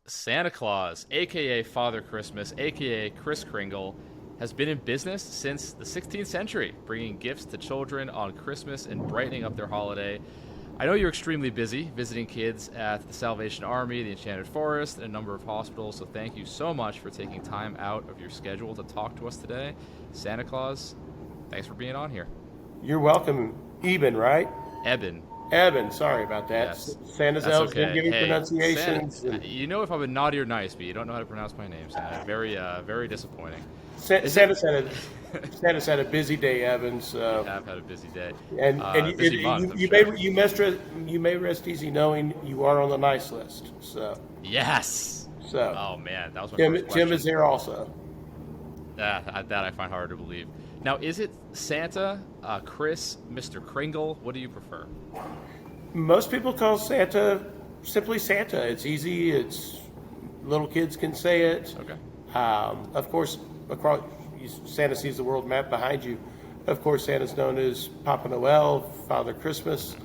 Santa Claus, aka Father Christmas, aka Kris Kringle, has been in business since the 16th century, bringing gifts to children on Christmas and brightening up their holiday. I know you're extremely busy visiting kids at the Salvation Army, the Enchanted Forest, and a number of hospitals, so thank you so much for taking time out of your schedule to talk to us today. Santa Claus, thanks for being on here. You're welcome, Eben, right? Eben. Eben, sorry about that. Yes. Santa's That's elves okay. didn't give me Hey, pronunciations. Santa, you know if I've been naughty or nice, but you don't know how to pronounce my name, Santa. Very disappointing. Is it? Santa's had a busy day, Evan. So, I've had a busy day. and Busy month, I'm you sure. may rest easy knowing you are on the nice list. Yes. So Oh man, that was my Tim first question. Tim is there also. That I find hard to believe. Now, is it Santa, Kris, Mr. Kringle? What do you prefer? Most people call Santa simply Santa. It's easy. It's little kids can say it. Okay. Of course, across Santa sees the world map behind you. Of course, Santa's known as Papa Noel, Father Christmas.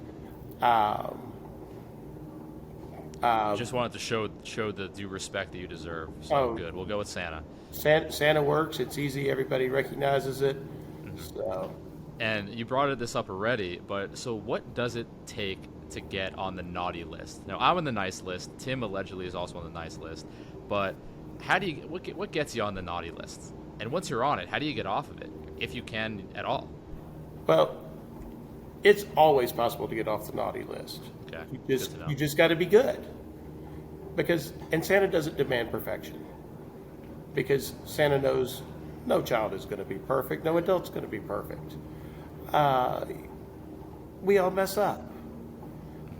Just wanted to show the due respect that you deserve. So Oh. good. We'll go with Santa. Santa works. It's easy. Everybody recognizes it. So, And you brought this up already, but so what does it take to get on the naughty list? Now, I'm on the nice list. Tim allegedly is also on the nice list. But how do you what gets you on the naughty list? And once you're on it, how do you get off of it, if you can at all? well, it's always possible to get off the naughty list. Okay. You just Good to know. you just got to be good. And Santa doesn't demand perfection. Because Santa knows no child is going to be perfect, no adult's going to be perfect. We all mess up.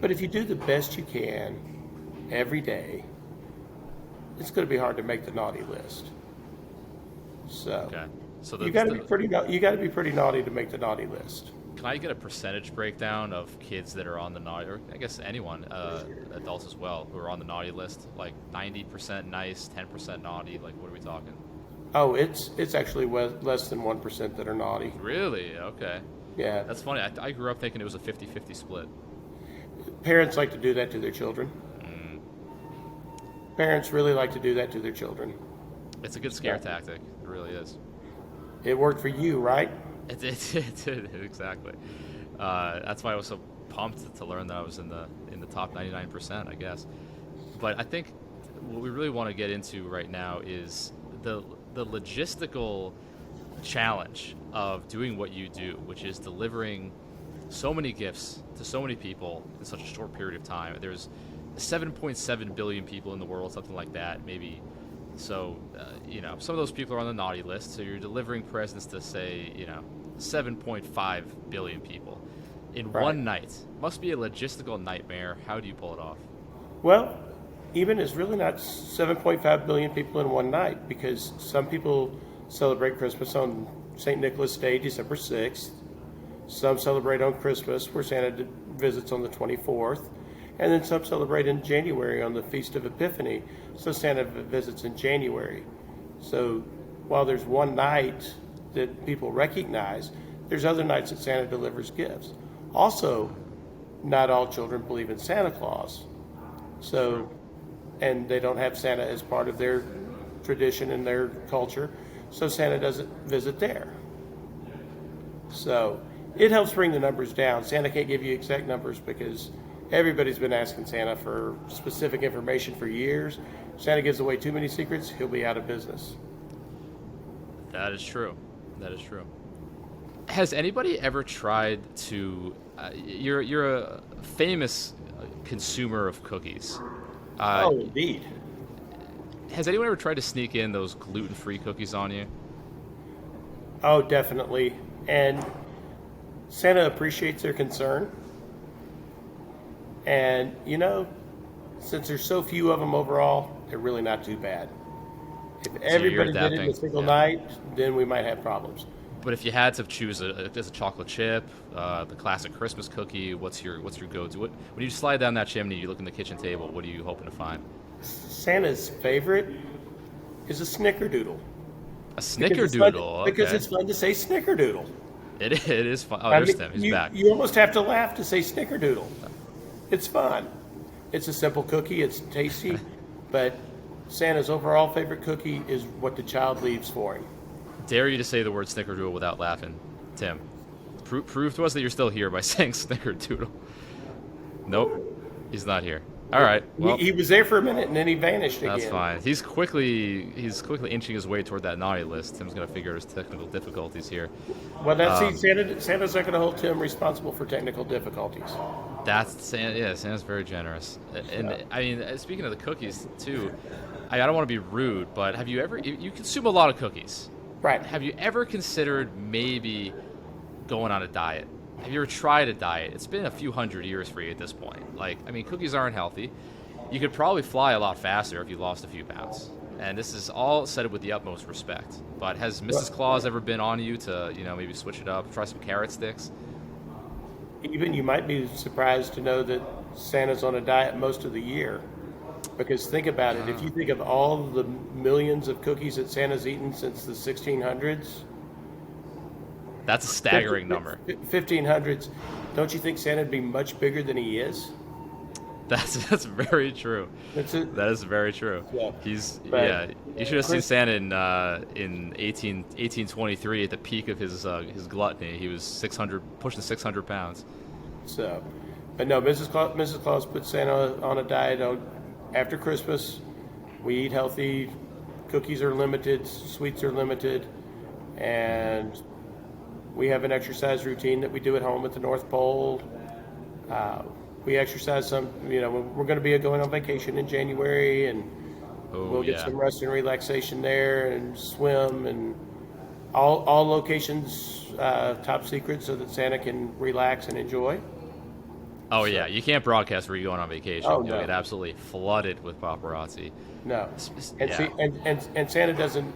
But if you do the best you can every day, it's going to be hard to make the naughty list. So Okay. So you got to be pretty naughty to make the naughty list. Can I get a percentage breakdown of kids that are on the naughty, or I guess anyone, adults as well, who are on the naughty list? Like 90% nice, 10% naughty. Like, what are we talking? Oh, it's actually less than 1% that are naughty. Really? Okay. Yeah, That's funny. I grew up thinking it was a 50-50 split. parents like to do that to their children. Mm. Parents really like to do that to their children. It's a good scare tactic. It really is. It worked for you, right? It exactly. That's why I was so pumped to learn that I was in the top 99%, I guess. But I think what we really want to get into right now is the logistical challenge of doing what you do, which is delivering so many gifts to so many people in such a short period of time. There's 7.7 billion people in the world, something like that, maybe. So, some of those people are on the naughty list. So you're delivering presents to, say, 7.5 billion people in Right. one night. Must be a logistical nightmare. How do you pull it off? Well, even it's really not 7.5 billion people in one night because some people celebrate Christmas on St. Nicholas Day, December 6th. Some celebrate on Christmas, where Santa visits on the 24th. And then some celebrate in January on the Feast of Epiphany, so Santa visits in January. So while there's one night that people recognize, there's other nights that Santa delivers gifts. Also, not all children believe in Santa Claus. So, and they don't have Santa as part of their tradition and their culture, so Santa doesn't visit there. So it helps bring the numbers down. Santa can't give you exact numbers because everybody's been asking Santa for specific information for years. Santa gives away too many secrets, he'll be out of business. That is true. That is true. Has anybody ever tried to? You're a famous consumer of cookies. Oh, indeed. Has anyone ever tried to sneak in those gluten-free cookies on you? Oh, definitely. And Santa appreciates their concern. And, since there's so few of them overall, they're really not too bad. If everybody did it in adapting, a single yeah. night, then we might have problems. But if you had to choose a chocolate chip, the classic Christmas cookie, what's your go-to? When you slide down that chimney, you look in the kitchen table. What are you hoping to find? Santa's favorite is a snickerdoodle. A snickerdoodle. Because Okay. it's fun to say snickerdoodle. It is fun. Oh, I there's mean, Tim. He's you, back. you almost have to laugh to say snickerdoodle. It's fun. It's a simple cookie. It's tasty, but Santa's overall favorite cookie is what the child leaves for him. Dare you to say the word snickerdoodle without laughing, Tim? Prove to us that you're still here by saying snickerdoodle. Nope, he's not here. All right. Well, He was there for a minute and then he vanished again. that's fine. He's quickly inching his way toward that naughty list. Tim's gonna figure his technical difficulties here. Well, Santa's not going to hold Tim responsible for technical difficulties. That's Santa. Yeah, Santa's very generous. And I mean, speaking of the cookies too, I don't want to be rude, but have you ever? You consume a lot of cookies, Right. have you ever considered maybe going on a diet? Have you ever tried a diet? It's been a few hundred years for you at this point. Like, I mean, cookies aren't healthy. You could probably fly a lot faster if you lost a few pounds. And this is all said with the utmost respect. But has Mrs. Claus ever been on you to, maybe switch it up, try some carrot sticks? Even you might be surprised to know that Santa's on a diet most of the year. Because think about it, if you think of all the millions of cookies that Santa's eaten since the 1600s, That's a staggering number. 1500s, don't you think Sana'd be much bigger than he is? That's very true. That is very true. Yeah. You should have seen Santa in 1823 at the peak of his gluttony. He was pushing 600 pounds. So, but no, Mrs. Claus put Santa on a diet after Christmas. We eat healthy. Cookies are limited. Sweets are limited, and we have an exercise routine that we do at home at the North Pole. We exercise some, we're going to be going on vacation in January, and we'll get some rest and relaxation there and swim, and all locations top secret so that Santa can relax and enjoy. Oh, yeah. You can't broadcast where you're going on vacation. Oh, You'll no. get absolutely flooded with paparazzi. No. And Yeah. see, and Santa doesn't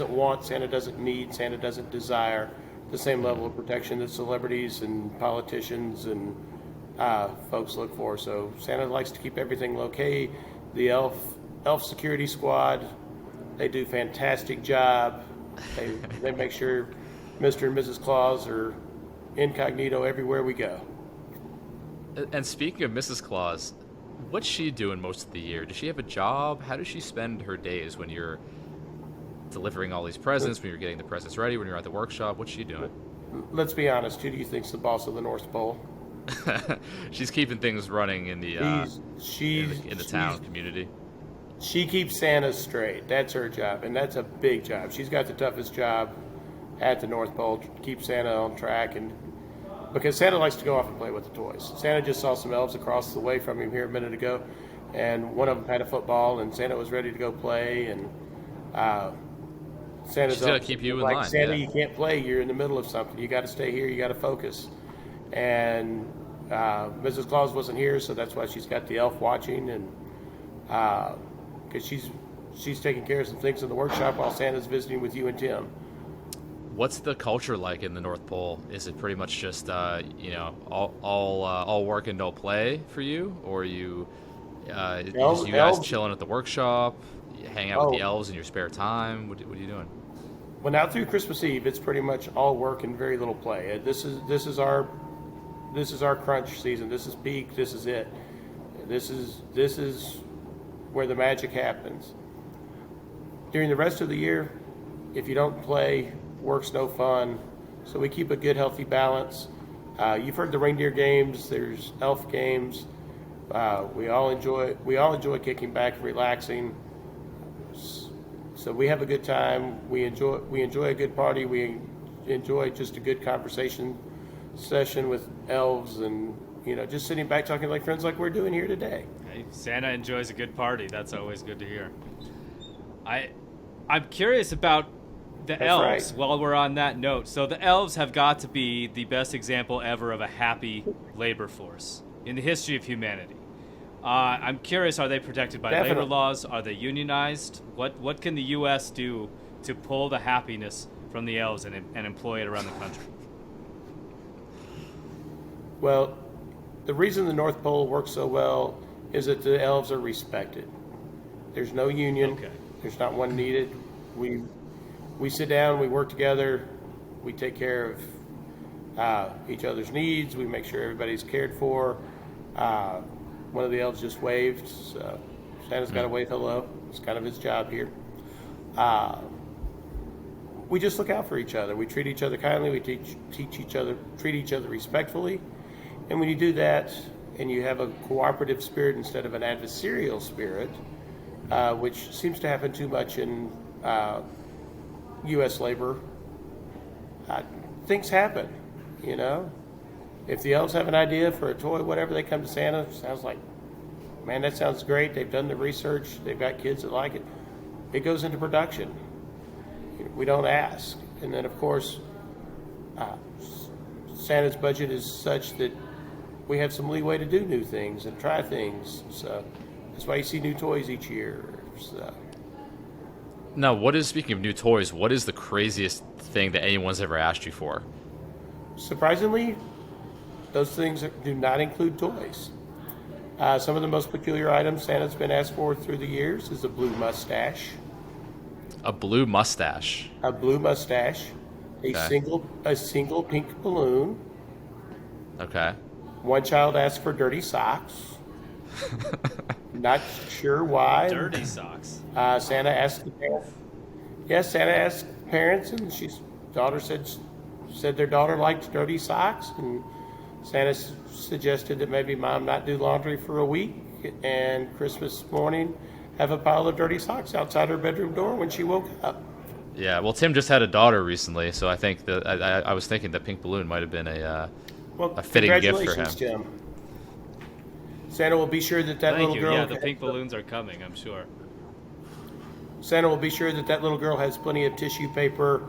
want, Santa doesn't need, Santa doesn't desire the same level of protection that celebrities and politicians and folks look for. So Santa likes to keep everything low-key. The elf security squad, they do a fantastic job. They make sure Mr. and Mrs. Claus are incognito everywhere we go. And speaking of Mrs. Claus, what's she doing most of the year? Does she have a job? How does she spend her days when you're delivering all these presents, when you're getting the presents ready, when you're at the workshop? What's she doing? Let's be honest. Who do you think's the boss of the North Pole? She's keeping things running in the town community. She keeps Santa straight. That's her job, and that's a big job. She's got the toughest job at the North Pole to keep Santa on track, and because Santa likes to go off and play with the toys. Santa just saw some elves across the way from him here a minute ago, and one of them had a football, and Santa was ready to go play, and Santa's She's got to keep you in like, line. Santa, Yeah. you can't play. You're in the middle of something. You got to stay here. You got to focus. And Mrs. Claus wasn't here, so that's why she's got the elf watching, and because she's taking care of some things in the workshop while Santa's visiting with you and Tim. What's the culture like in the North Pole? Is it pretty much just all work and no play for you, or you guys chilling at the workshop, you hang out with the elves in your spare time? What are you doing? Well, now through Christmas Eve, it's pretty much all work and very little play. This is our crunch season. This is peak. This is it. This is where the magic happens. During the rest of the year, if you don't play, work's no fun. So we keep a good, healthy balance. You've heard the reindeer games. There's elf games. We all enjoy kicking back and relaxing. So we have a good time. We enjoy a good party. We enjoy just a good conversation session with elves, and just sitting back talking like friends, like we're doing here today. Hey, Santa enjoys a good party. That's always good to hear. I'm curious about the elves. Right. While we're on that note, so the elves have got to be the best example ever of a happy labor force in the history of humanity. I'm curious, are they protected by labor laws? Are they unionized? What can the U.S. do to pull the happiness from the elves and employ it around the country? Well, the reason the North Pole works so well is that the elves are respected. There's no union. Okay. There's not one needed. We sit down, we work together, we take care of each other's needs, we make sure everybody's cared for. One of the elves just waved, Santa's got to wave hello. It's kind of his job here. We just look out for each other. We treat each other kindly. We treat each other respectfully. And when you do that, and you have a cooperative spirit instead of an adversarial spirit, which seems to happen too much in U.S. labor, things happen, you know. If the elves have an idea for a toy, whatever, they come to Santa. Sounds like, man, that sounds great. They've done the research. They've got kids that like it. It goes into production. We don't ask. And then, of course, Santa's budget is such that we have some leeway to do new things and try things. So that's why you see new toys each year. So. Now, speaking of new toys, what is the craziest thing that anyone's ever asked you for? Surprisingly, those things do not include toys. Some of the most peculiar items Santa's been asked for through the years is a blue mustache. A blue mustache. A blue mustache. A single pink balloon. Okay. One child asked for dirty socks. Not sure why. Dirty socks. Santa asked the parents. Yes, Santa asked parents, and daughter said their daughter liked dirty socks, and Santa suggested that maybe mom not do laundry for a week, and Christmas morning have a pile of dirty socks outside her bedroom door when she woke up. Yeah, well, Tim just had a daughter recently, so I think that I was thinking that pink balloon might have been a fitting gift for him. Congratulations, Tim. Santa will be sure that Thank little you. girl. Yeah, the pink balloons are coming, I'm sure. Santa will be sure that little girl has plenty of tissue paper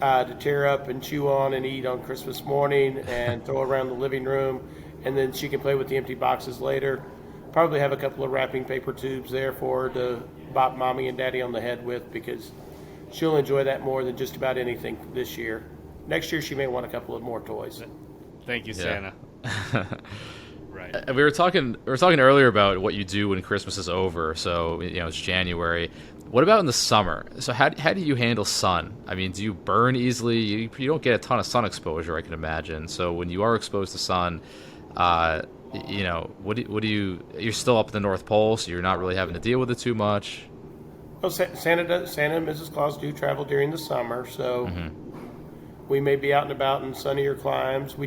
to tear up and chew on and eat on Christmas morning and throw around the living room, and then she can play with the empty boxes later. Probably have a couple of wrapping paper tubes there for her to bop mommy and daddy on the head with, because she'll enjoy that more than just about anything this year. Next year she may want a couple of more toys. Thank you, Santa. Right. We were talking earlier about what you do when Christmas is over. So it's January. What about in the summer? So how do you handle sun? I mean, do you burn easily? You don't get a ton of sun exposure, I can imagine. So when you are exposed to sun, what do you? You're still up at the North Pole, so you're not really having to deal with it too much. Well, Santa and Mrs. Claus do travel during the summer, so we may be out and about in sunnier climes. We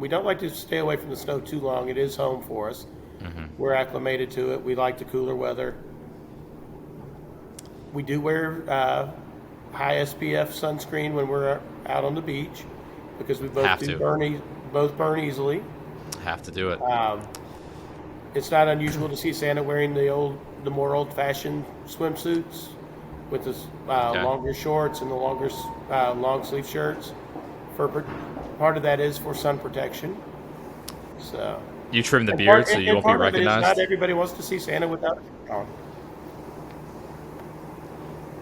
don't like to stay away from the snow too long. It is home for us. We're acclimated to it. We like the cooler weather. We do wear high SPF sunscreen when we're out on the beach, because we both burn easily. Have to do it. It's not unusual to see Santa wearing the more old-fashioned swimsuits with the longer shorts and the longer long sleeve shirts. Part of that is for sun protection. So you trim the beard so you won't be recognized. Not everybody wants to see Santa without a shirt on.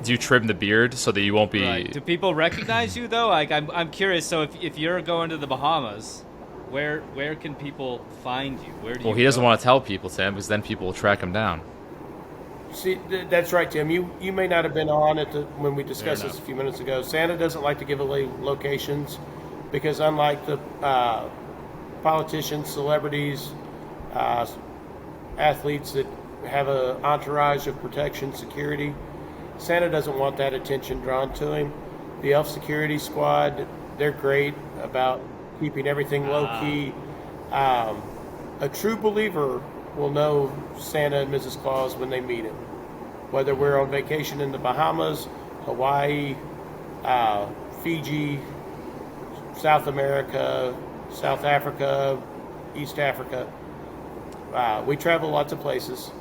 Do you trim the beard so that you won't be? Right. Do people recognize you though? Like I'm curious. So if you're going to the Bahamas, where can people find you? Where do you? Well, he doesn't want to tell people, Tim, because then people will track him down. See, that's right, Tim. You may not have been on when we discussed this a few minutes ago. Santa doesn't like to give away locations, because unlike the politicians, celebrities, athletes that have an entourage of protection, security, Santa doesn't want that attention drawn to him. The Elf Security Squad, they're great about keeping everything low-key. A true believer will know Santa and Mrs. Claus when they meet him. Whether we're on vacation in the Bahamas, Hawaii, Fiji, South America, South Africa, East Africa. We travel lots of places.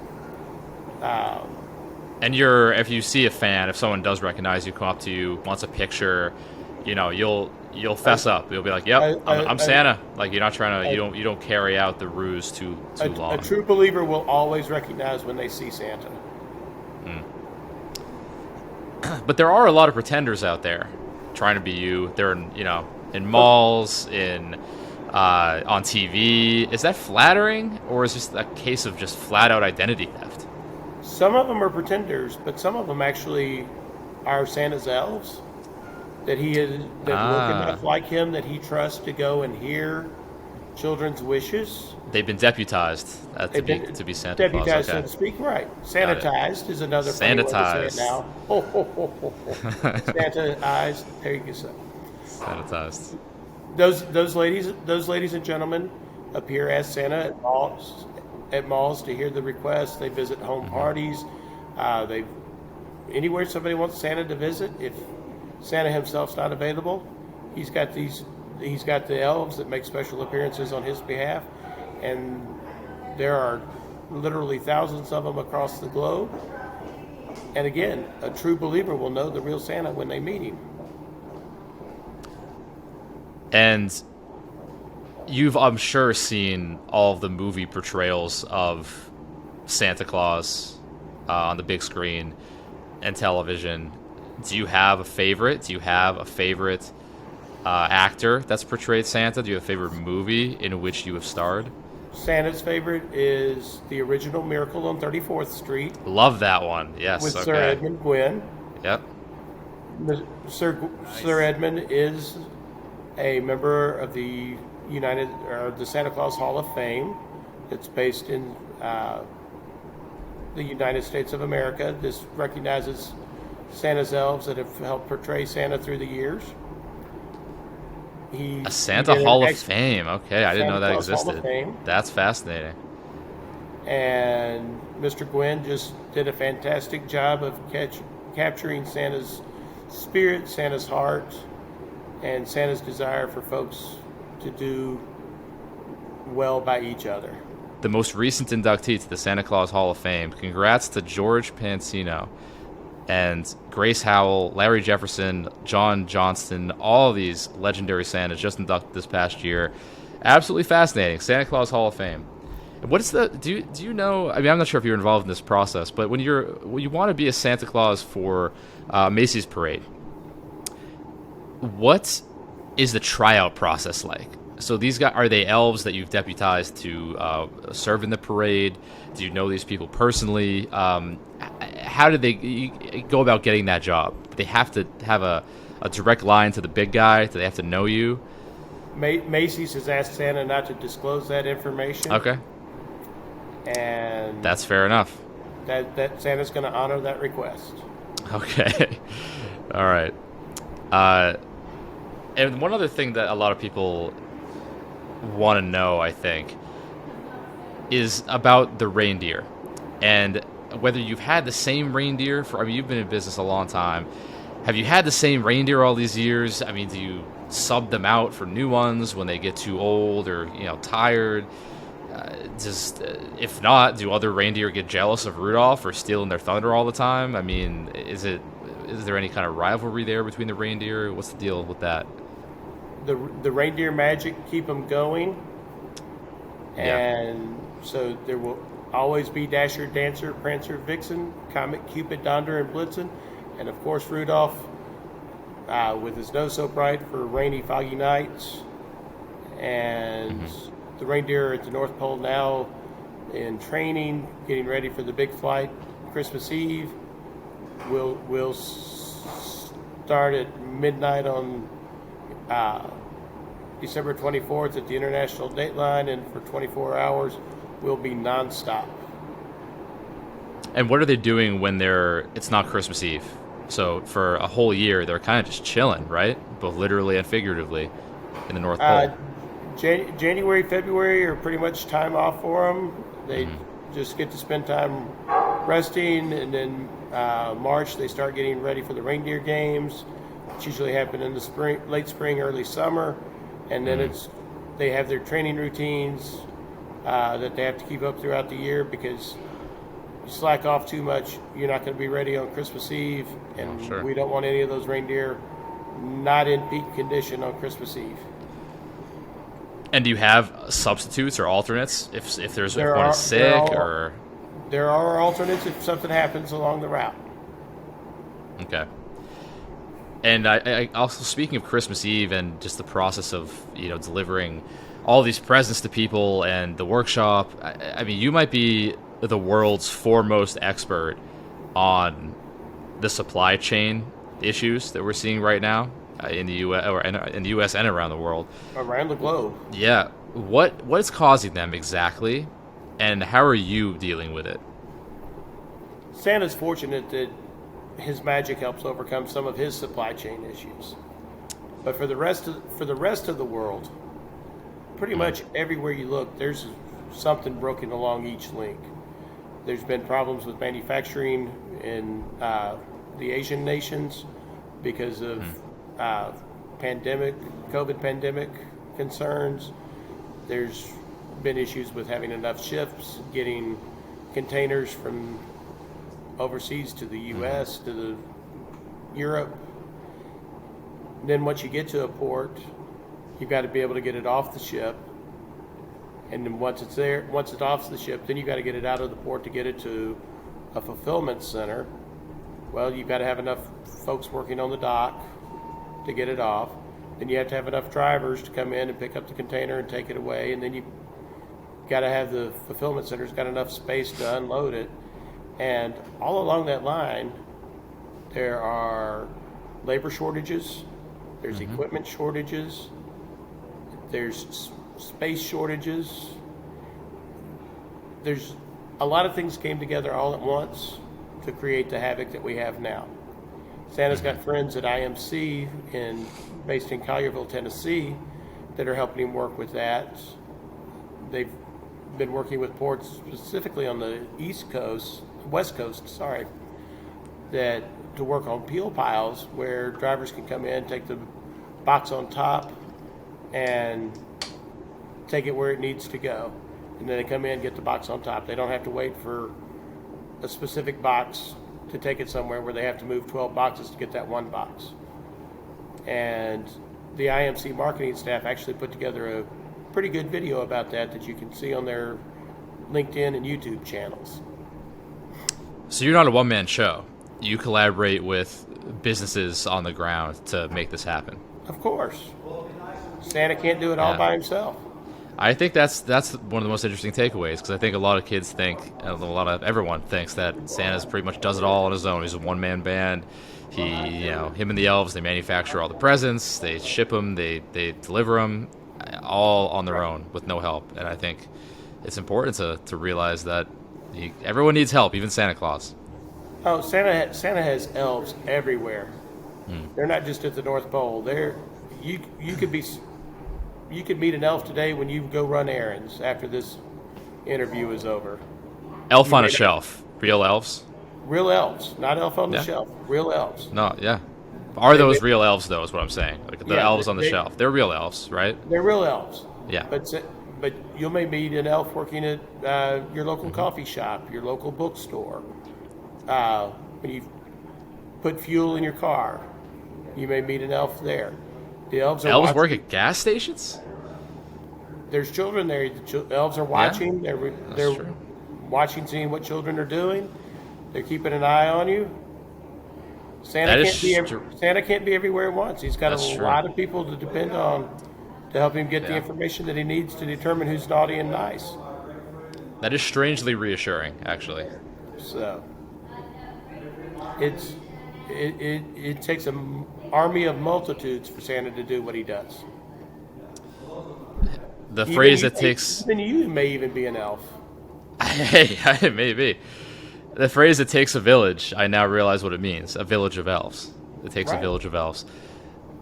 And if you see a fan, if someone does recognize you, come up to you, wants a picture, you'll fess up. You'll be like, "Yep, I'm Santa." Like you're not trying to, you don't carry out the ruse too long. A true believer will always recognize when they see Santa. But there are a lot of pretenders out there trying to be you. They're in malls, on TV. Is that flattering, or is this a case of just flat out identity theft? Some of them are pretenders, but some of them actually are Santa's elves that look enough like him that he trusts to go and hear children's wishes. They've been deputized to be Santa Claus. Deputized, Okay. so to speak, right. Sanitized is another funny way to say it Sanitized. now. Ho, ho, ho, ho, ho. Sanitized. There you go. Sanitized. Those ladies and gentlemen appear as Santa at malls to hear the requests. They visit home parties. They anywhere somebody wants Santa to visit. If Santa himself's not available, he's got the elves that make special appearances on his behalf, and there are literally thousands of them across the globe. And again, a true believer will know the real Santa when they meet him. And you've, I'm sure, seen all of the movie portrayals of Santa Claus on the big screen and television. Do you have a favorite? Do you have a favorite actor that's portrayed Santa? Do you have a favorite movie in which you have starred? Santa's favorite is the original Miracle on 34th Street. Love that one. Yes. With okay. Sir Edmund Gwynn. Yep. Sir Edmund is a member of the the Santa Claus Hall of Fame. It's based in the United States of America. This recognizes Santa's elves that have helped portray Santa through the years. A Santa Hall of Fame. Okay, I didn't know that existed. That's fascinating. And Mr. Gwynn just did a fantastic job of capturing Santa's spirit, Santa's heart, and Santa's desire for folks to do well by each other. The most recent inductee to the Santa Claus Hall of Fame. Congrats to George Pansino and Grace Howell, Larry Jefferson, John Johnston, all of these legendary Santas just inducted this past year. Absolutely fascinating. Santa Claus Hall of Fame. What is the do you know? I mean, I'm not sure if you're involved in this process, but when you want to be a Santa Claus for Macy's Parade, what is the tryout process like? So these guys, are they elves that you've deputized to serve in the parade? Do you know these people personally? How did they go about getting that job? Do they have to have a direct line to the big guy? Do they have to know you? Macy's has asked Santa not to disclose that information. Okay. And that's fair enough. That Santa's going to honor that request. Okay. All right. And one other thing that a lot of people want to know, I think, is about the reindeer and whether you've had the same reindeer for, I mean, you've been in business a long time. Have you had the same reindeer all these years? I mean, do you sub them out for new ones when they get too old or, tired? If not, do other reindeer get jealous of Rudolph or stealing their thunder all the time? I mean, is there any kind of rivalry there between the reindeer? What's the deal with that? The Reindeer Magic keep them going, and so there will always be Dasher, Dancer, Prancer, Vixen, Comet, Cupid, Donder, and Blitzen, and of course Rudolph with his nose so bright for rainy, foggy nights. And the reindeer are at the North Pole now in training, getting ready for the big flight Christmas Eve. We'll start at midnight on December 24th at the International Dateline, and for 24 hours we'll be nonstop. And what are they doing when it's not Christmas Eve? So for a whole year, they're kind of just chilling, right? Both literally and figuratively in the North Pole. January, February are pretty much time off for them. They just get to spend time resting, and then March they start getting ready for the reindeer games, which usually happen in the spring, late spring, early summer. And then they have their training routines that they have to keep up throughout the year, because you slack off too much, you're not going to be ready on Christmas Eve, and we don't want any of those reindeer not in peak condition on Christmas Eve. And do you have substitutes or alternates if there's one is sick or? There are alternates if something happens along the route. Okay. And I also, speaking of Christmas Eve and just the process of delivering all these presents to people and the workshop, I mean, you might be the world's foremost expert on the supply chain issues that we're seeing right now in the U.S. or in the U.S. and around the world, around the globe. Yeah. What is causing them exactly, and how are you dealing with it? Santa's fortunate that his magic helps overcome some of his supply chain issues. But for the rest of the world, pretty much everywhere you look, there's something broken along each link. There's been problems with manufacturing in the Asian nations because of COVID pandemic concerns. There's been issues with having enough ships, getting containers from overseas to the U.S., to the Europe. Then once you get to a port, you've got to be able to get it off the ship. And then once it's off the ship, then you've got to get it out of the port to get it to a fulfillment center. Well, you've got to have enough folks working on the dock to get it off. Then you have to have enough drivers to come in and pick up the container and take it away. And then you got to have the fulfillment center's got enough space to unload it. And all along that line, there are labor shortages, there's equipment shortages, there's space shortages. There's a lot of things came together all at once to create the havoc that we have now. Santa's got friends at IMC based in Collierville, Tennessee, that are helping him work with that. They've been working with ports specifically on the West Coast, that to work on peel piles where drivers can come in, take the box on top, and take it where it needs to go. And then they come in, get the box on top. They don't have to wait for a specific box to take it somewhere where they have to move 12 boxes to get that one box. And the IMC marketing staff actually put together a pretty good video about that you can see on their LinkedIn and YouTube channels. So you're not a one-man show. You collaborate with businesses on the ground to make this happen. Of course. Santa can't do it all by himself. I think that's one of the most interesting takeaways, because I think a lot of kids think, everyone thinks that Santa's pretty much does it all on his own. He's a one-man band. Him and the elves, they manufacture all the presents, they ship them, they deliver them, all on their own with no help. And I think it's important to realize that everyone needs help, even Santa Claus. Oh, Santa has elves everywhere. They're not just at the North Pole. You could meet an elf today when you go run errands after this interview is over. Elf on a shelf. Real elves? Real elves, not elf on the shelf. Real elves. No, yeah. Are those real elves, though, is what I'm saying. Like the elves on the shelf. They're real elves, right? They're real elves. Yeah. But you may meet an elf working at your local coffee shop, your local bookstore. When you put fuel in your car, you may meet an elf there. The elves work at gas stations? There's children there. The elves are watching. Yeah, they're watching, seeing what children are doing. They're keeping an eye on you. Santa can't be everywhere at once. He's got a lot of people to depend on to help him get the information that he needs to determine who's naughty and nice. That is strangely reassuring, actually. So it takes an army of multitudes for Santa to do what he does. The phrase that takes... Then you may even be an elf. Hey, it may be. The phrase "it takes a village," I now realize what it means. A village of elves. It takes a village of elves.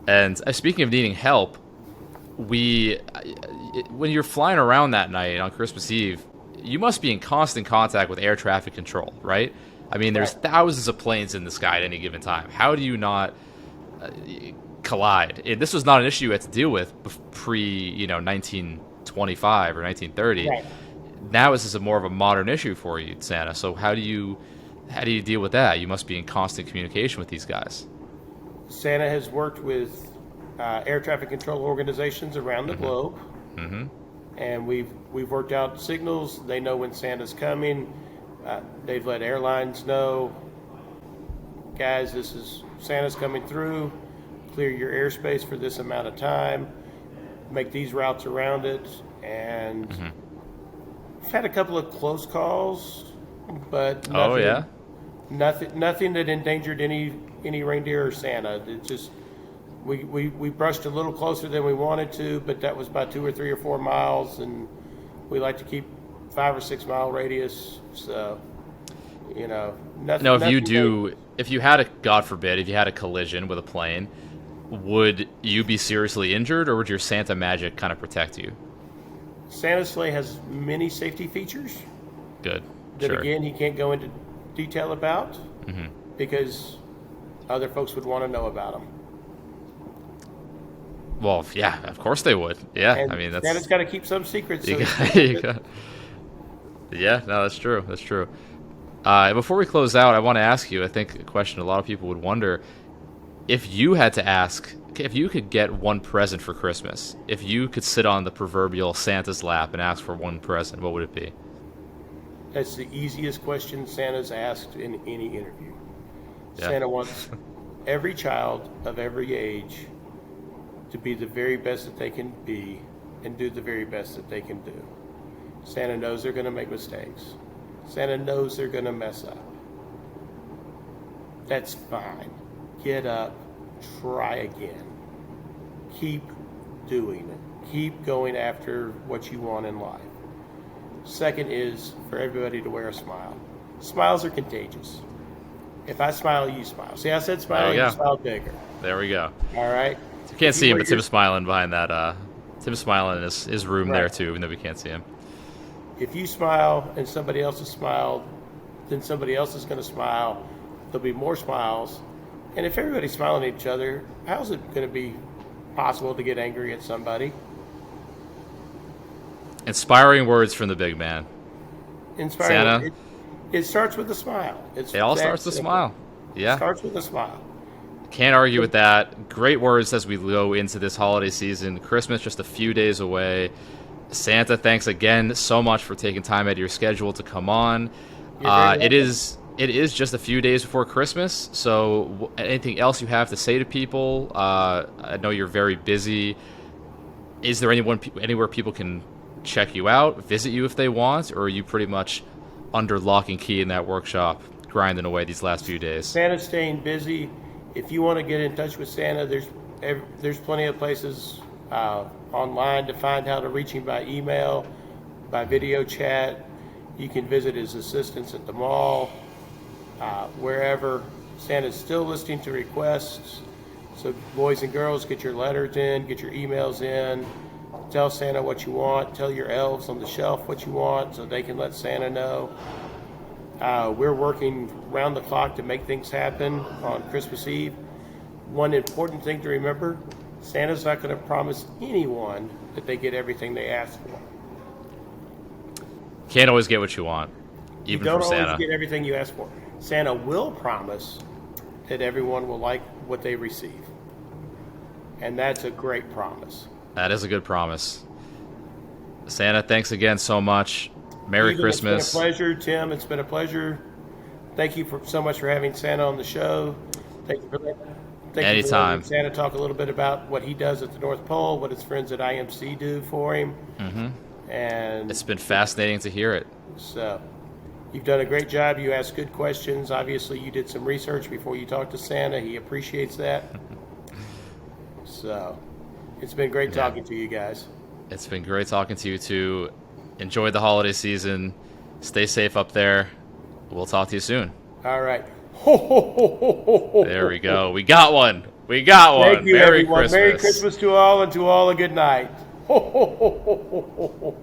And speaking of needing help, when you're flying around that night on Christmas Eve, you must be in constant contact with air traffic control, right? I mean, there's thousands of planes in the sky at any given time. How do you not collide? This was not an issue you had to deal with pre 1925 or 1930. Right. Now this is more of a modern issue for you, Santa. So how do you deal with that? You must be in constant communication with these guys. Santa has worked with air traffic control organizations around the globe, and we've worked out signals. They know when Santa's coming. They've let airlines know, guys, Santa's coming through. Clear your airspace for this amount of time. Make these routes around it, and. I've had a couple of close calls, but nothing that endangered any reindeer or Santa. It's just We brushed a little closer than we wanted to, but that was about 2 or 3 or 4 miles, and we like to keep 5 or 6 mile radius. So, nothing. No, Nothing if you had a, God forbid, if you had a collision with a plane, would you be seriously injured, or would your Santa magic kind of protect you? Santa's sleigh has many safety features Good. that, Sure. again, he can't go into detail about because other folks would want to know about them. Well, yeah, of course they would. Yeah, And I mean that's. Santa's got to keep some secrets. You So got, you got, yeah, no, that's true. That's true. Before we close out, I want to ask you, I think, a question a lot of people would wonder. If you had to ask, if you could get one present for Christmas, if you could sit on the proverbial Santa's lap and ask for one present, what would it be? That's the easiest question Santa's asked in any interview. Yeah. Santa wants every child of every age to be the very best that they can be and do the very best that they can do. Santa knows they're going to make mistakes. Santa knows they're going to mess up. That's fine. Get up, try again. Keep doing it. Keep going after what you want in life. Second is for everybody to wear a smile. Smiles are contagious. If I smile, you smile. See, I said smile, There you you go. smile bigger. There we go. All right? You can't see him, wear but your- Tim's smiling behind that. Tim's smiling in his room there Right. too, even though we can't see him. If you smile and somebody else has smiled, then somebody else is going to smile. There'll be more smiles. And if everybody's smiling at each other, how's it going to be possible to get angry at somebody? Inspiring words from the big man. Inspiring. Santa? It starts with a smile. It all starts with a smile. Yeah. Starts with a smile. Can't argue with that. Great words as we go into this holiday season. Christmas just a few days away. Santa, thanks again so much for taking time out of your schedule to come on. You're very It is just a few days before Christmas, so anything else you have to say to people? I know you're very busy. Is there anywhere people can check you out, visit you if they want, or are you pretty much under lock and key in that workshop, grinding away these last few days? Santa's staying busy. If you want to get in touch with Santa, there's plenty of places online to find how to reach him by email, by video chat. You can visit his assistants at the mall, wherever. Santa's still listening to requests. So boys and girls, get your letters in, get your emails in. Tell Santa what you want. Tell your elves on the shelf what you want so they can let Santa know. We're working round the clock to make things happen on Christmas Eve. One important thing to remember, Santa's not going to promise anyone that they get everything they ask for. Can't always get what you want, You even don't from always Santa. get everything you ask for. Santa will promise that everyone will like what they receive. And that's a great promise. That is a good promise. Santa, thanks again so much. Merry Eben, Christmas. It's been a pleasure. Tim, it's been a pleasure. Thank you so much for having Santa on the show. Thank you for Anytime. letting Santa talk a little bit about what he does at the North Pole, what his friends at IMC do for him. And It's been fascinating to hear it. so you've done a great job. You asked good questions. Obviously, you did some research before you talked to Santa. He appreciates that. So it's been great talking to you guys. It's been great talking to you too. Enjoy the holiday season. Stay safe up there. We'll talk to you soon. All right. Ho, ho, ho, ho, ho, ho, There we go. We got one. We got one. Thank you, Merry everyone. Christmas. Merry Christmas to all, and to all a good night. Ho, ho, ho, ho, ho, ho, ho.